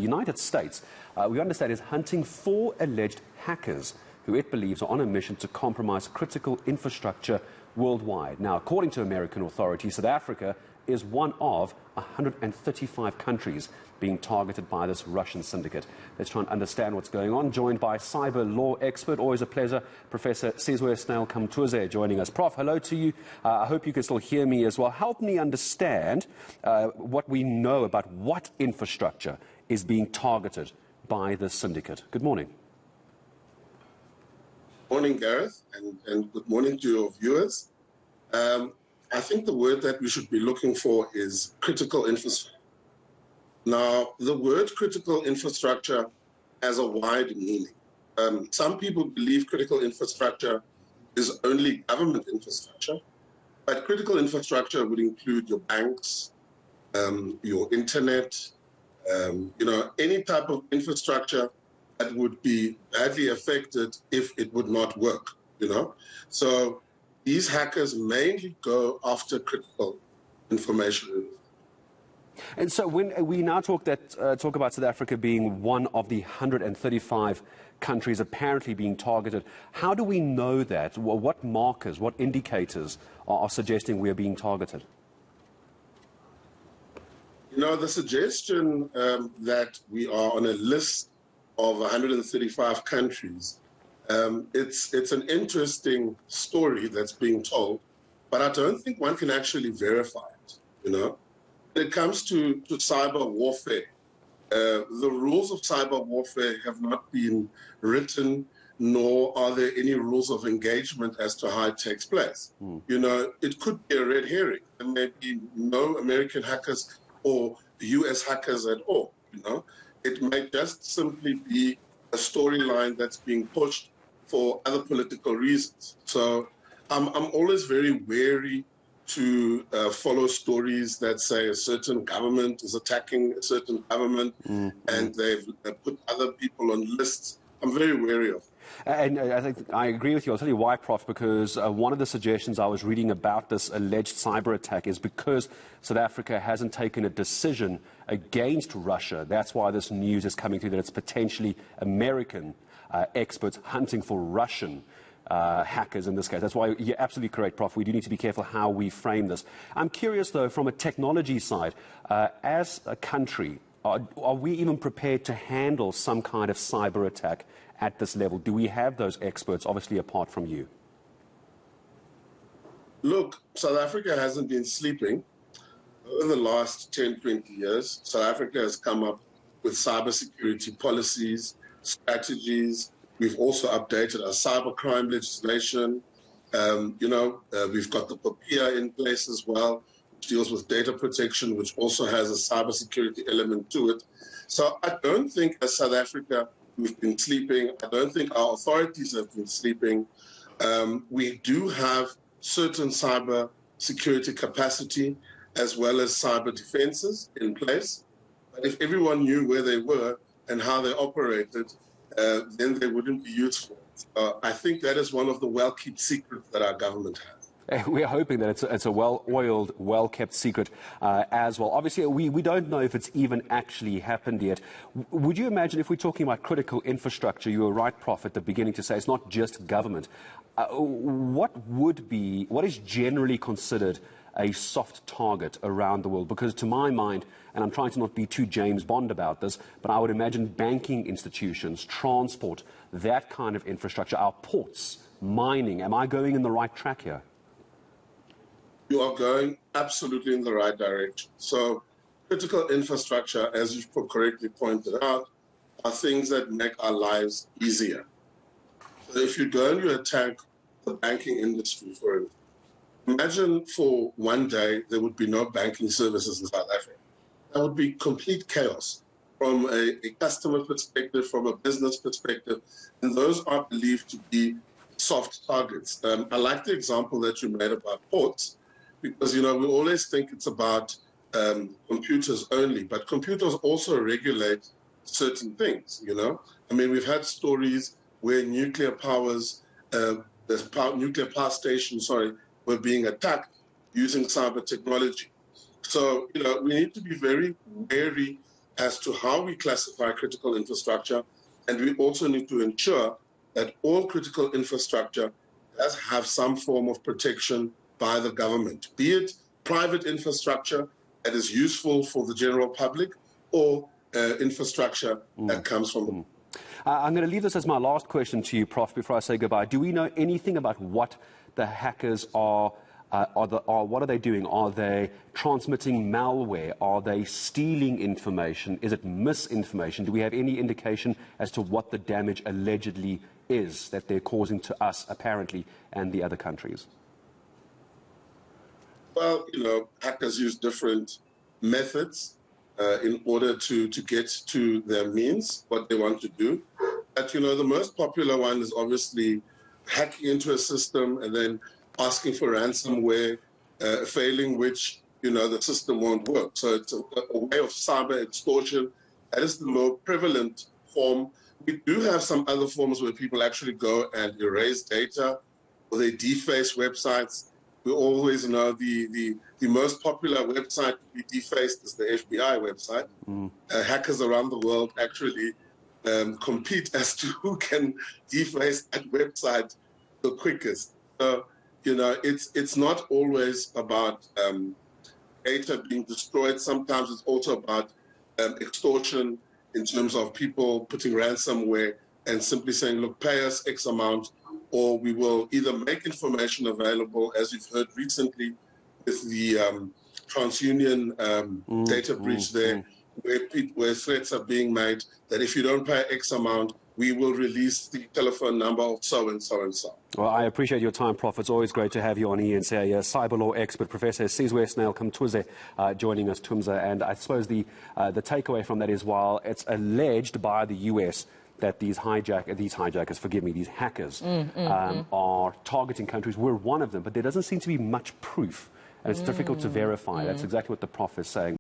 United States, we understand, is hunting 4 alleged hackers who it believes are on a mission to compromise critical infrastructure worldwide. Now, according to American authorities, South Africa is one of 135 countries being targeted by this Russian syndicate. Let's try and understand what's going on. Joined by cyber law expert, always a pleasure, Professor Sizwe Snail Mtuze joining us. Prof, hello to you. I hope you can still hear me as well. Help me understand what we know about what infrastructure is being targeted by this syndicate. Good morning. Morning, Gareth, and good morning to your viewers. I think the word that we should be looking for is critical infrastructure. Now, the word critical infrastructure has a wide meaning. Some people believe critical infrastructure is only government infrastructure, but critical infrastructure would include your banks, your internet, any type of infrastructure that would be badly affected if it would not work, So these hackers mainly go after critical information. And so when we now talk about South Africa being one of the 135 countries apparently being targeted, how do we know that? What markers, what indicators are suggesting we are being targeted? The suggestion that we are on a list of 135 countries, it's an interesting story that's being told, but I don't think one can actually verify it, When it comes to cyber warfare, the rules of cyber warfare have not been written, nor are there any rules of engagement as to how it takes place. It could be a red herring. There may be no American hackers or US hackers at all, It may just simply be a storyline that's being pushed for other political reasons. So I'm always very wary to follow stories that say a certain government is attacking a certain government and they've put other people on lists. I'm very wary of it. And I think I agree with you. I'll tell you why, Prof, because one of the suggestions I was reading about this alleged cyber attack is because South Africa hasn't taken a decision against Russia. That's why this news is coming through, that it's potentially American experts hunting for Russian hackers in this case. That's why you're absolutely correct, Prof. We do need to be careful how we frame this. I'm curious, though, from a technology side, as a country, are we even prepared to handle some kind of cyber attack at this level? Do we have those experts, obviously apart from you? Look, South Africa hasn't been sleeping. Over the last 10, 20 years, South Africa has come up with cybersecurity policies, strategies. We've also updated our cybercrime legislation. We've got the PAPIA in place as well, which deals with data protection, which also has a cybersecurity element to it. So I don't think as South Africa we've been sleeping. I don't think our authorities have been sleeping. We do have certain cyber security capacity as well as cyber defenses in place. But if everyone knew where they were and how they operated, then they wouldn't be useful. I think that is one of the well-kept secrets that our government has. We're hoping that it's a well-oiled, well-kept secret as well. Obviously, we don't know if it's even actually happened yet. Would you imagine, if we're talking about critical infrastructure, you were right, Prof, at the beginning to say it's not just government. What is generally considered a soft target around the world? Because to my mind, and I'm trying to not be too James Bond about this, but I would imagine banking institutions, transport, that kind of infrastructure, our ports, mining. Am I going in the right track here? You are going absolutely in the right direction. So critical infrastructure, as you've correctly pointed out, are things that make our lives easier. So if you go and you attack the banking industry, for instance, imagine for one day there would be no banking services in South Africa. That would be complete chaos from a customer perspective, from a business perspective, and those are believed to be soft targets. I like the example that you made about ports, because, we always think it's about computers only, but computers also regulate certain things, we've had stories where nuclear power stations, were being attacked using cyber technology. So, we need to be very wary as to how we classify critical infrastructure, and we also need to ensure that all critical infrastructure does have some form of protection by the government, be it private infrastructure that is useful for the general public or infrastructure that comes from I'm going to leave this as my last question to you, Prof, before I say goodbye. Do we know anything about what the hackers are what are they doing? Are they transmitting malware? Are they stealing information? Is it misinformation? Do we have any indication as to what the damage allegedly is that they're causing to us, apparently, and the other countries? Well, you know, hackers use different methods in order to get to their means, what they want to do. But, you know, the most popular one is obviously hacking into a system and then asking for ransomware, failing which, you know, the system won't work. So it's a way of cyber extortion. That is the more prevalent form. We do have some other forms where people actually go and erase data or they deface websites. We always know the most popular website to be defaced is the FBI website. Hackers around the world actually compete as to who can deface that website the quickest. So, you know, it's not always about data being destroyed. Sometimes it's also about extortion in terms of people putting ransomware and simply saying, look, pay us X amount, or we will either make information available, as you've heard recently with the TransUnion data breach there, where threats are being made that if you don't pay X amount, we will release the telephone number of so and so and so. Well, I appreciate your time, Prof. It's always great to have you on eNCA, cyber law expert, Professor Sizwe, Snail, Mtuze, joining us, Tumza. And I suppose the takeaway from that is, while it's alleged by the US that these hackers are targeting countries, we're one of them, but there doesn't seem to be much proof, and it's difficult to verify. That's exactly what the Prof is saying.